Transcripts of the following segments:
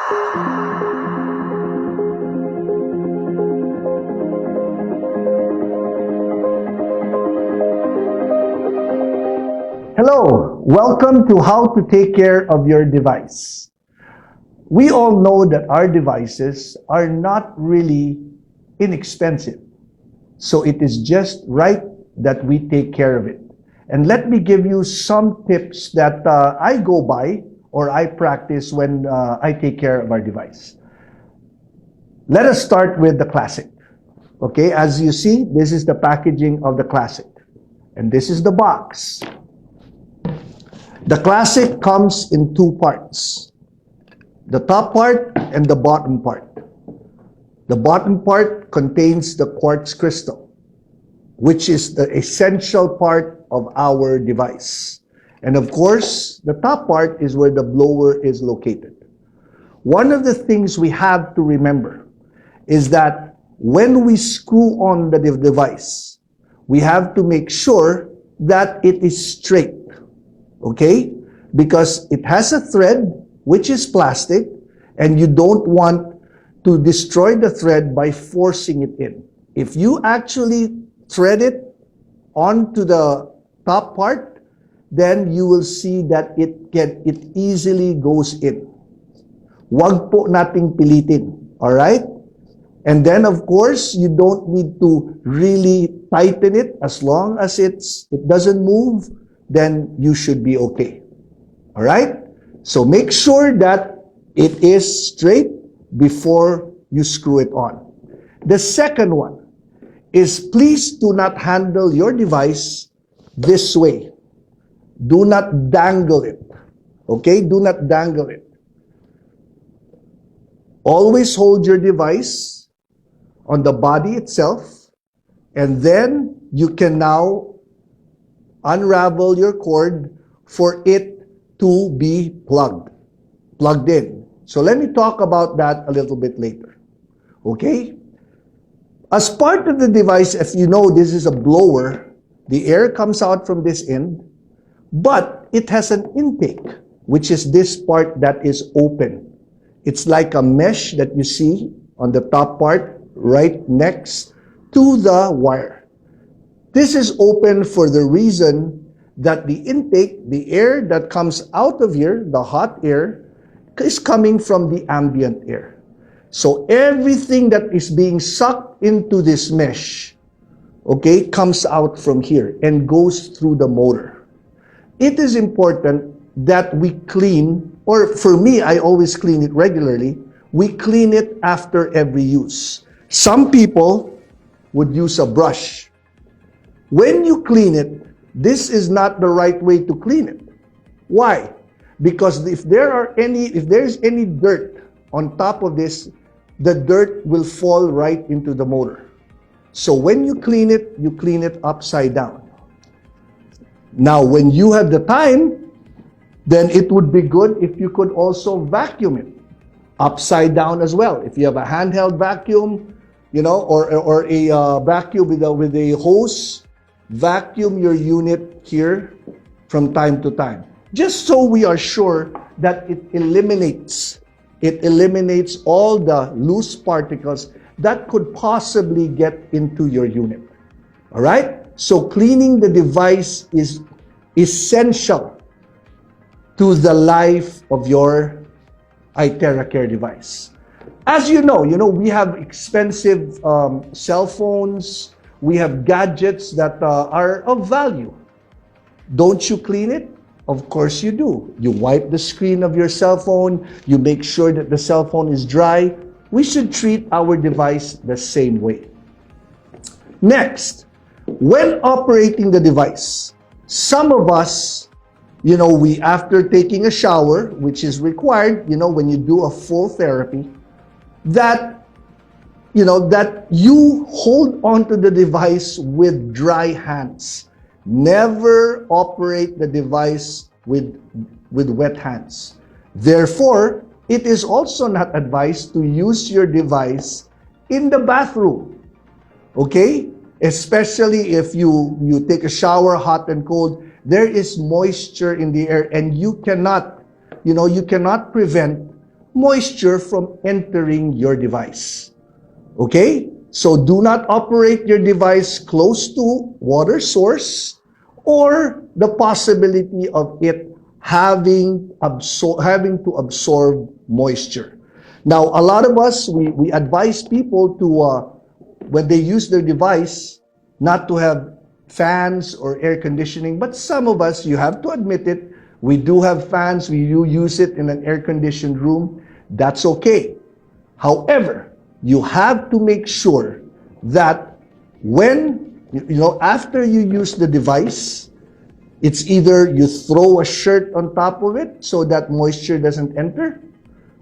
Hello, welcome to How to Take Care of Your Device. We all know that our devices are not really inexpensive. So it is just right that we take care of it. And let me give you some tips that I go by or I practice when I take care of our device. Let us start with the Classic. Okay, as you see, this is the packaging of the Classic. And this is the box. The Classic comes in two parts. The top part and the bottom part. The bottom part contains the quartz crystal, which is the essential part of our device. And of course, the top part is where the blower is located. One of the things we have to remember is that when we screw on the device, we have to make sure that it is straight. Okay? Because it has a thread, which is plastic, and you don't want to destroy the thread by forcing it in. If you actually thread it onto the top part, then you will see that it easily goes in. Wag po nating pilitin. Alright? And then of course, you don't need to really tighten it. As long as it doesn't move, then you should be okay. Alright? So make sure that it is straight before you screw it on. The second one is please do not handle your device this way. Do not dangle it. Okay? Do not dangle it. Always hold your device on the body itself, and then you can now unravel your cord for it to be plugged in. So let me talk about that a little bit later. Okay? As part of the device, if you know this is a blower, the air comes out from this end, but it has an intake, which is this part that is open. It's like a mesh that you see on the top part, right next to the wire. This is open for the reason that the intake, the air that comes out of here, the hot air, is coming from the ambient air. So everything that is being sucked into this mesh, okay, comes out from here and goes through the motor. It is important that we clean, or for me, I always clean it regularly. We clean it after every use. Some people would use a brush. When you clean it, this is not the right way to clean it. Why? Because if there's any dirt on top of this, the dirt will fall right into the motor. So when you clean it upside down. Now, when you have the time, then it would be good if you could also vacuum it upside down as well. If you have a handheld vacuum, or a vacuum with a hose, vacuum your unit here from time to time. Just so we are sure that it eliminates all the loose particles that could possibly get into your unit. All right? So cleaning the device is essential to the life of your IteraCare device. As you know, we have expensive cell phones. We have gadgets that are of value. Don't you clean it? Of course you do. You wipe the screen of your cell phone. You make sure that the cell phone is dry. We should treat our device the same way. Next, when operating the device, some of us, we after taking a shower, which is required, when you do a full therapy, that you hold onto the device with dry hands. Never operate the device with wet hands. Therefore, it is also not advised to use your device in the bathroom. Okay? Especially if you take a shower, hot and cold, there is moisture in the air, and you cannot prevent moisture from entering your device. Okay? So do not operate your device close to water source or the possibility of it having to absorb moisture. Now, a lot of us, we advise people to, when they use their device, not to have fans or air conditioning. But some of us, you have to admit it, we do have fans, we do use it in an air-conditioned room. That's okay. However, you have to make sure that when, after you use the device, it's either you throw a shirt on top of it so that moisture doesn't enter,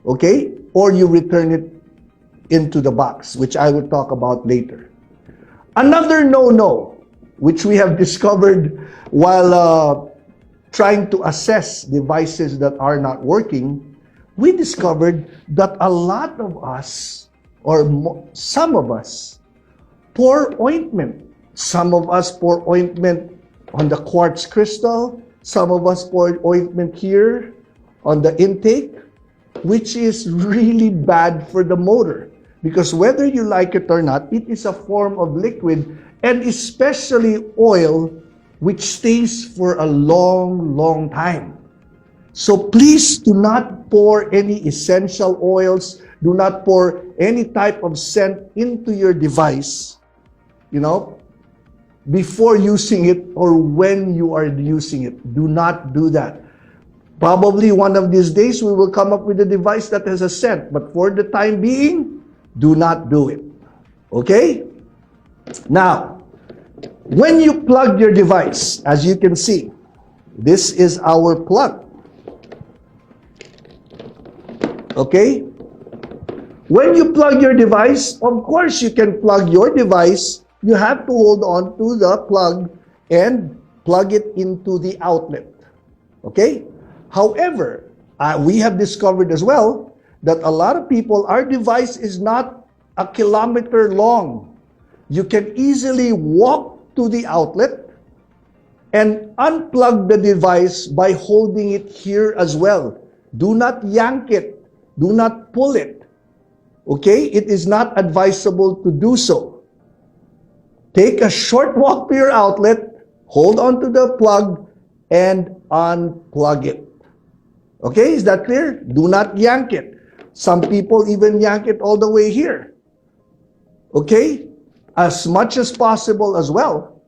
okay? Or you return it into the box, which I will talk about later. Another no-no, which we have discovered while trying to assess devices that are not working, we discovered that a lot of us, or some of us, pour ointment. Some of us pour ointment on the quartz crystal. Some of us pour ointment here on the intake, which is really bad for the motor. Because whether you like it or not, it is a form of liquid, and especially oil, which stays for a long, long time. So please do not pour any essential oils, do not pour any type of scent into your device, before using it or when you are using it. Do not do that. Probably one of these days we will come up with a device that has a scent, but for the time being, do not do it. Okay? Now, when you plug your device, as you can see, this is our plug. Okay? When you plug your device, of course you can plug your device. You have to hold on to the plug and plug it into the outlet. Okay? However, we have discovered as well that a lot of people, our device is not a kilometer long. You can easily walk to the outlet and unplug the device by holding it here as well. Do not yank it. Do not pull it. Okay? It is not advisable to do so. Take a short walk to your outlet, hold on to the plug, and unplug it. Okay? Is that clear? Do not yank it. Some people even yank it all the way here. Okay? As much as possible as well.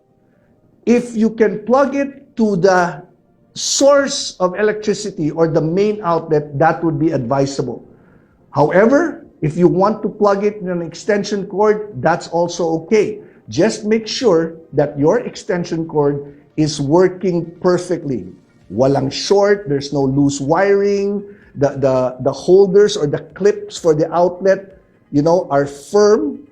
If you can plug it to the source of electricity or the main outlet, that would be advisable. However, if you want to plug it in an extension cord, that's also okay. Just make sure that your extension cord is working perfectly. Walang short, there's no loose wiring, the holders or the clips for the outlet, are firm.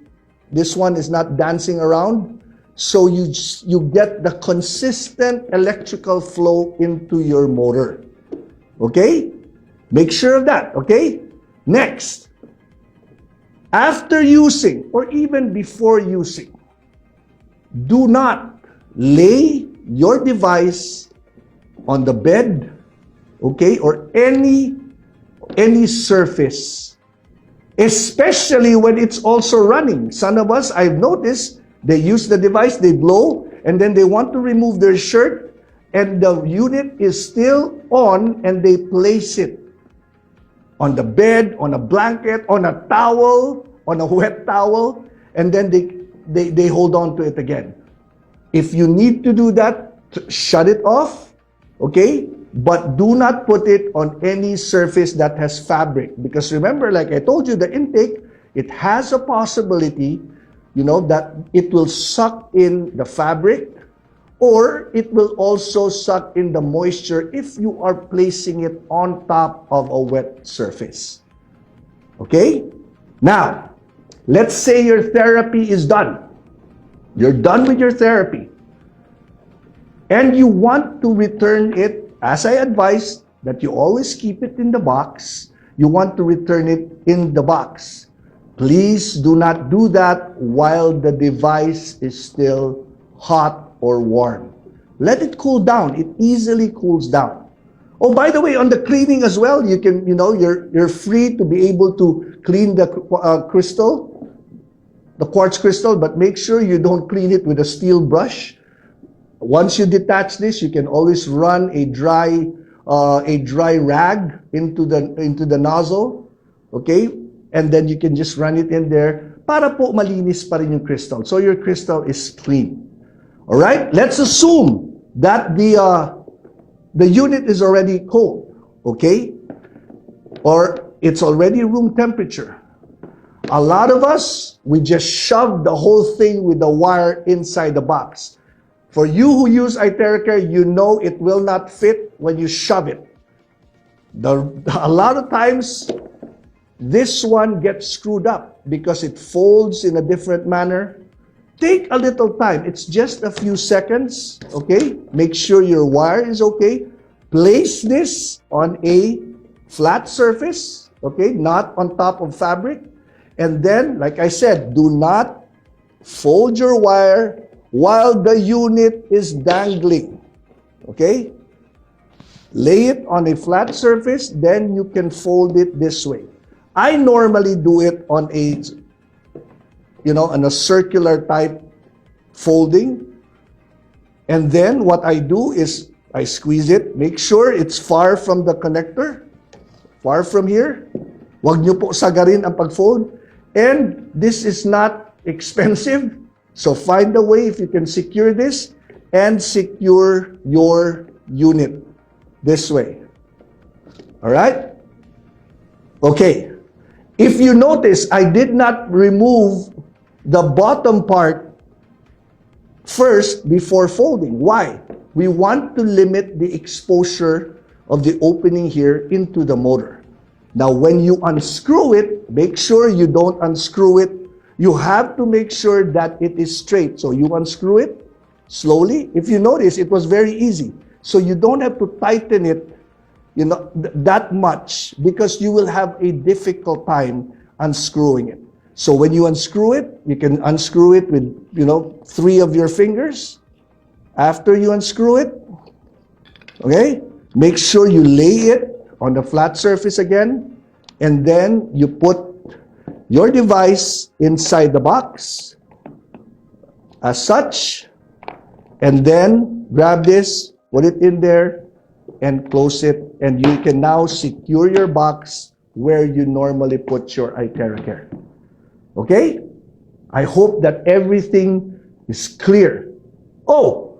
This one is not dancing around. So you get the consistent electrical flow into your motor. Okay? Make sure of that, okay? Next, after using or even before using, do not lay your device on the bed, okay, or any surface, especially when it's also running. Some of us, I've noticed, they use the device, they blow, and then they want to remove their shirt, and the unit is still on, and they place it on the bed, on a blanket, on a towel, on a wet towel, and then they hold on to it again. If you need to do that, shut it off, okay? But do not put it on any surface that has fabric. Because remember, like I told you, the intake, it has a possibility, that it will suck in the fabric, or it will also suck in the moisture if you are placing it on top of a wet surface. Okay? Now, let's say your therapy is done. You're done with your therapy. And you want to return it, as I advised, that you always keep it in the box. You want to return it in the box. Please do not do that while the device is still hot or warm. Let it cool down. It easily cools down. Oh, by the way, on the cleaning as well, you can, you're free to be able to clean the crystal, the quartz crystal, but make sure you don't clean it with a steel brush. Once you detach this, you can always run a dry rag into the nozzle, okay? And then you can just run it in there para po malinis pa rin yung crystal. So your crystal is clean. All right? Let's assume that the unit is already cold, okay? Or it's already room temperature. A lot of us, we just shove the whole thing with the wire inside the box. For you who use IteraCare, you know it will not fit when you shove it. A lot of times, this one gets screwed up because it folds in a different manner. Take a little time. It's just a few seconds, okay? Make sure your wire is okay. Place this on a flat surface, okay? Not on top of fabric. And then, like I said, do not fold your wire while the unit is dangling, okay? Lay it on a flat surface, then you can fold it this way. I normally do it on on a circular type folding. And then what I do is I squeeze it. Make sure it's far from the connector. Far from here. Huwag nyo po sagarin ang pag-fold. And this is not expensive. So find a way if you can secure this and secure your unit this way. All right? Okay. If you notice, I did not remove the bottom part first before folding. Why? We want to limit the exposure of the opening here into the motor. Now, when you unscrew it, make sure you don't unscrew it. You have to make sure that it is straight. So you unscrew it slowly. If you notice, it was very easy. So you don't have to tighten it that much because you will have a difficult time unscrewing it. So when you unscrew it, you can unscrew it with, 3 of your fingers. After you unscrew it, okay, make sure you lay it on the flat surface again, and then you put your device inside the box as such, and then grab this, put it in there, and close it, and you can now secure your box where you normally put your IteraCare. Okay? I hope that everything is clear. Oh,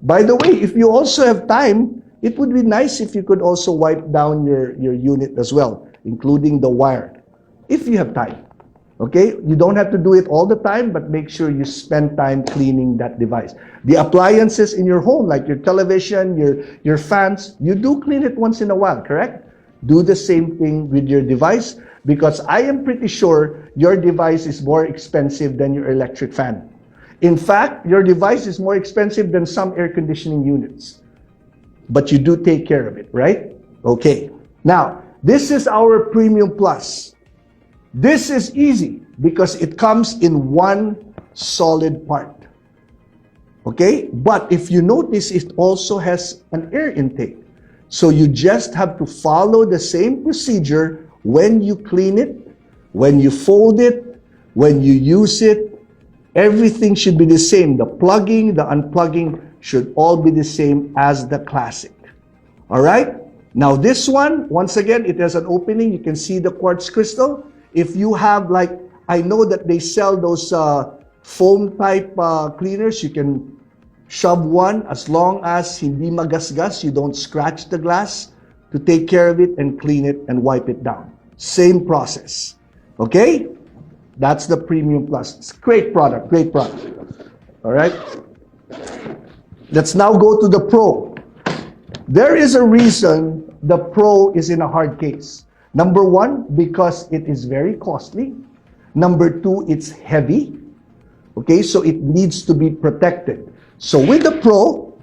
by the way, if you also have time, it would be nice if you could also wipe down your unit as well, including the wire, if you have time. Okay? You don't have to do it all the time, but make sure you spend time cleaning that device. The appliances in your home, like your television, your fans, you do clean it once in a while, correct? Do the same thing with your device, because I am pretty sure your device is more expensive than your electric fan. In fact, your device is more expensive than some air conditioning units. But you do take care of it, right? Okay. Now, this is our Premium Plus. This is easy because it comes in one solid part. Okay? But if you notice, it also has an air intake. So you just have to follow the same procedure when you clean it, when you fold it, when you use it. Everything should be the same. The plugging, the unplugging should all be the same as the classic. All right? Now this one, once again, it has an opening. You can see the quartz crystal. If you have, like, I know that they sell those foam type cleaners. You can shove one as long as hindi magasgas. You don't scratch the glass to take care of it and clean it and wipe it down. Same process. Okay? That's the Premium Plus. It's a great product, great product. All right? Let's now go to the Pro. There is a reason the Pro is in a hard case. Number one, because it is very costly. Number two, it's heavy. Okay, so it needs to be protected. So with the Pro,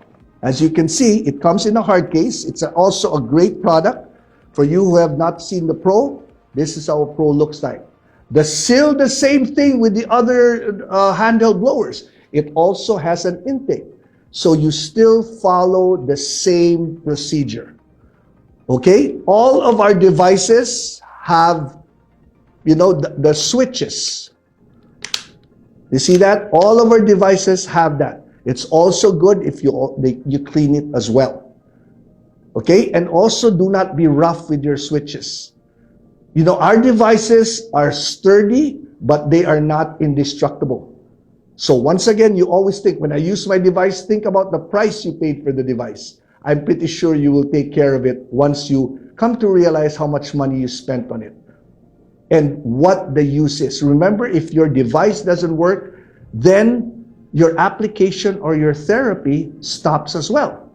as you can see, it comes in a hard case. It's also a great product. For you who have not seen the Pro, this is how a Pro looks like. The same thing with the other handheld blowers. It also has an intake. So you still follow the same procedure. Okay? All of our devices have, the switches. You see that? All of our devices have that. It's also good if you clean it as well. Okay? And also do not be rough with your switches. Our devices are sturdy, but they are not indestructible. So once again, you always think, when I use my device, think about the price you paid for the device. I'm pretty sure you will take care of it once you come to realize how much money you spent on it and what the use is. Remember, if your device doesn't work, then your application or your therapy stops as well.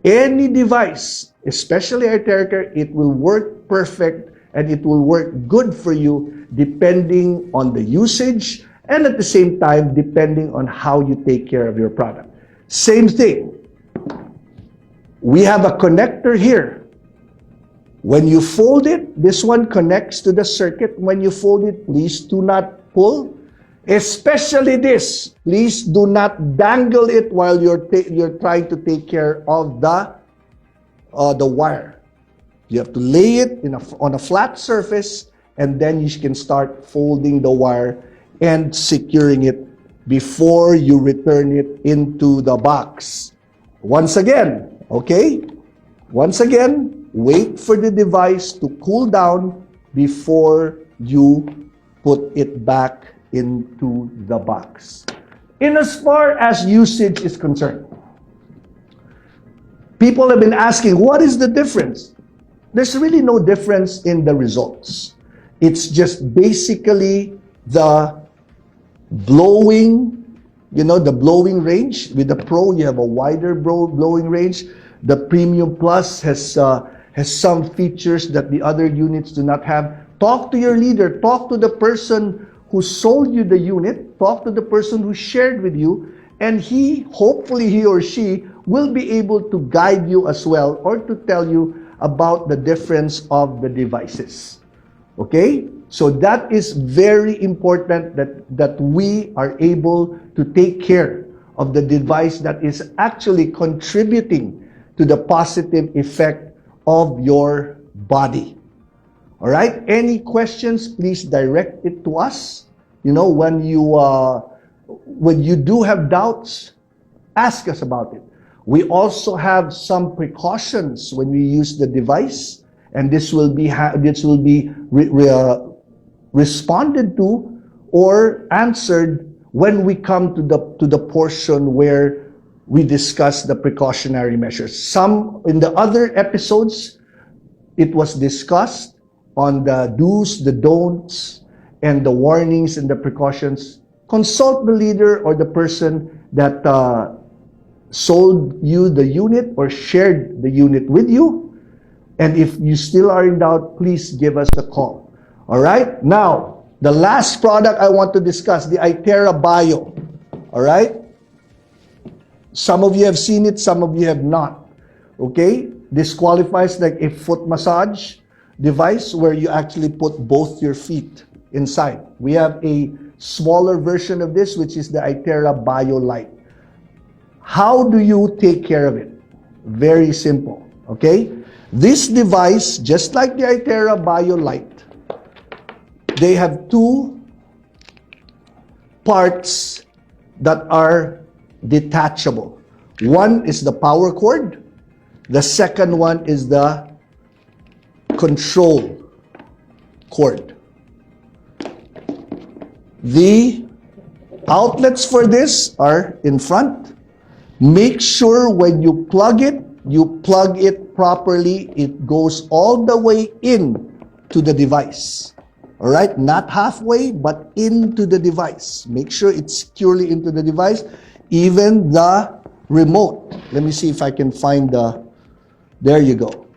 Any device, especially IteraCare, it will work perfect and it will work good for you depending on the usage and at the same time depending on how you take care of your product. Same thing. We have a connector here. When you fold it, this one connects to the circuit. When you fold it, please do not pull. Especially this, please do not dangle it while you're trying to take care of the wire. You have to lay it on a flat surface, and then you can start folding the wire and securing it before you return it into the box. Once again, okay? Once again, wait for the device to cool down before you put it back into the box. In as far as usage is concerned, people have been asking, what is the difference? There's really no difference in the results. It's just basically the blowing, the blowing range. With the Pro, you have a wider blowing range. The Premium Plus has some features that the other units do not have. Talk to your leader. Talk to the person who sold you the unit. Talk to the person who shared with you. And hopefully he or she will be able to guide you as well or to tell you about the difference of the devices. Okay? So that is very important that we are able to take care of the device that is actually contributing to the positive effect of your body. All right? Any questions, please direct it to us. When you do have doubts, ask us about it. We also have some precautions when we use the device, and this will be responded to or answered when we come to the portion where we discuss the precautionary measures. Some in the other episodes, it was discussed on the do's, the don'ts, and the warnings and the precautions. Consult the leader or the person that sold you the unit or shared the unit with you. And if you still are in doubt, please give us a call. All right? Now, the last product I want to discuss, the IteraBio. All right? Some of you have seen it, some of you have not. Okay? This qualifies like a foot massage device where you actually put both your feet inside. We have a smaller version of this, which is the IteraBio Lite. How do you take care of it? Very simple. Okay? This device, just like the IteraBio Lite, they have two parts that are detachable. One is the power cord. The second one is the control cord. The outlets for this are in front. Make sure when you plug it properly. It goes all the way in to the device. All right? Not halfway, but into the device. Make sure it's securely into the device. Even the remote. Let me see if I can find there you go.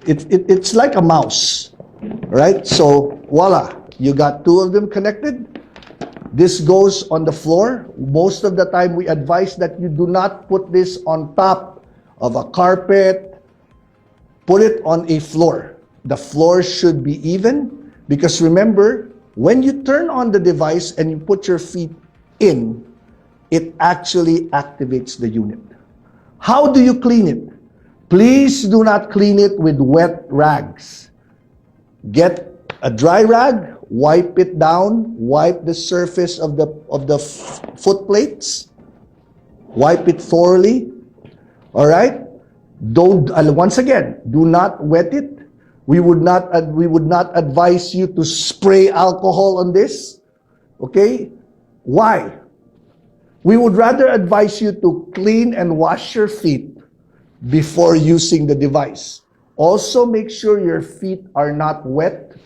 It's like a mouse. All right? So, voila. You got two of them connected. This goes on the floor. Most of the time, we advise that you do not put this on top of a carpet. Put it on a floor. The floor should be even because remember, when you turn on the device and you put your feet in, it actually activates the unit. How do you clean it? Please do not clean it with wet rags. Get a dry rag, wipe it down, wipe the surface of the foot plates, wipe it thoroughly. All right? Don't once again, do not wet it. We would not advise you to spray alcohol on this. Okay? Why? We would rather advise you to clean and wash your feet before using the device. Also, make sure your feet are not wet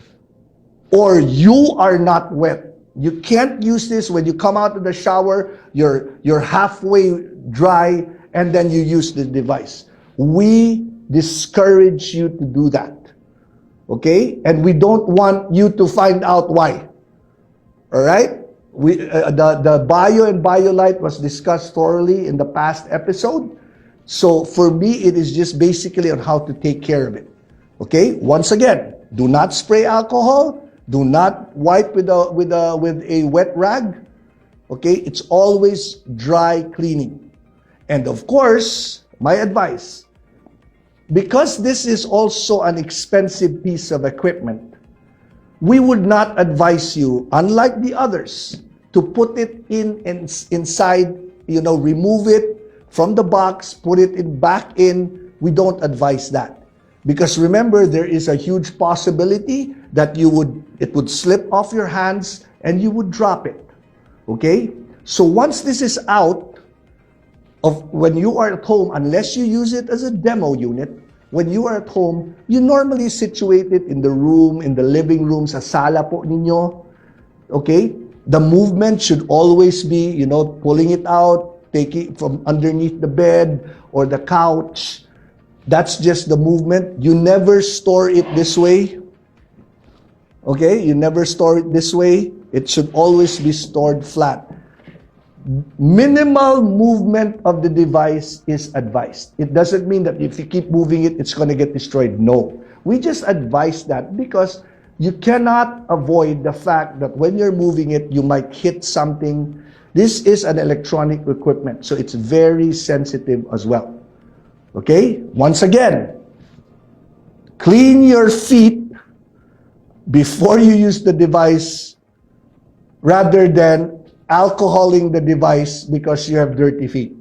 or you are not wet. You can't use this when you come out of the shower, you're halfway dry, and then you use the device. We discourage you to do that. Okay? And we don't want you to find out why. All right? The bio and BioLite was discussed thoroughly in the past episode. So for me, it is just basically on how to take care of it. Okay? Once again, do not spray alcohol. Do not wipe with a wet rag. Okay? It's always dry cleaning. And of course, my advice, because this is also an expensive piece of equipment, we would not advise you, unlike the others, to put it inside, remove it from the box, put it back in. We don't advise that. Because remember, there is a huge possibility that it would slip off your hands and you would drop it. Okay? So once this is out of when you are at home, unless you use it as a demo unit, when you are at home, you normally situate it in the room, in the living room, sa sala po ninyo. Okay? The movement should always be, pulling it out, taking it from underneath the bed or the couch. That's just the movement. You never store it this way. Okay? You never store it this way. It should always be stored flat. Minimal movement of the device is advised. It doesn't mean that if you keep moving it, it's going to get destroyed. No. We just advise that because you cannot avoid the fact that when you're moving it, you might hit something. This is an electronic equipment, so it's very sensitive as well. Okay? Once again, clean your feet before you use the device rather than alcoholing the device because you have dirty feet.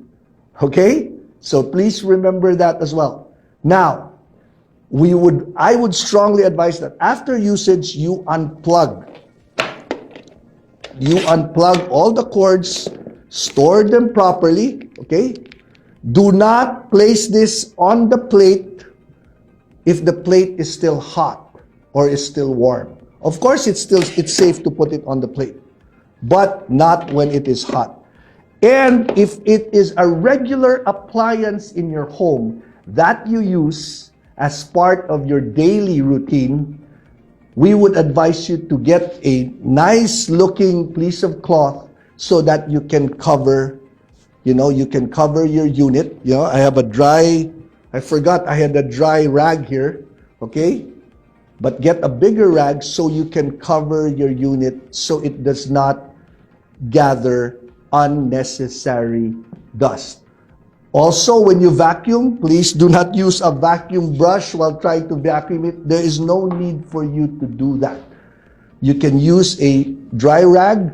Okay? So please remember that as well. Now, I would strongly advise that after usage, you unplug. You unplug all the cords, store them properly, okay? Do not place this on the plate if the plate is still hot or is still warm. Of course, it's safe to put it on the plate, but not when it is hot. And if it is a regular appliance in your home that you use as part of your daily routine, we would advise you to get a nice looking piece of cloth so that you can cover, you can cover your unit. I forgot I had a dry rag here, okay? But get a bigger rag so you can cover your unit so it does not gather unnecessary dust. Also, when you vacuum, please do not use a vacuum brush while trying to vacuum it. There is no need for you to do that. You can use a dry rag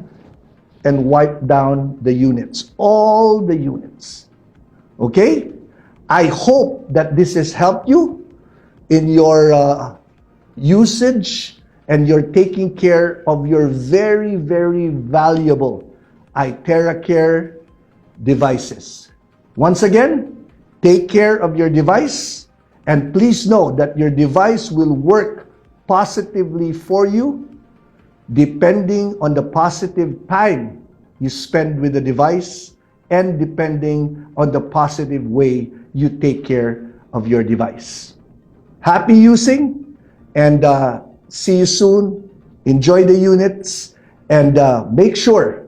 and wipe down the units, all the units. Okay? I hope that this has helped you in your usage and you're taking care of your very, very valuable IteraCare devices. Once again, take care of your device and please know that your device will work positively for you depending on the positive time you spend with the device and depending on the positive way you take care of your device. Happy using and see you soon. Enjoy the units and make sure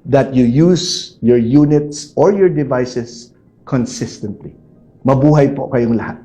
that you use your units or your devices consistently. Mabuhay po kayong lahat.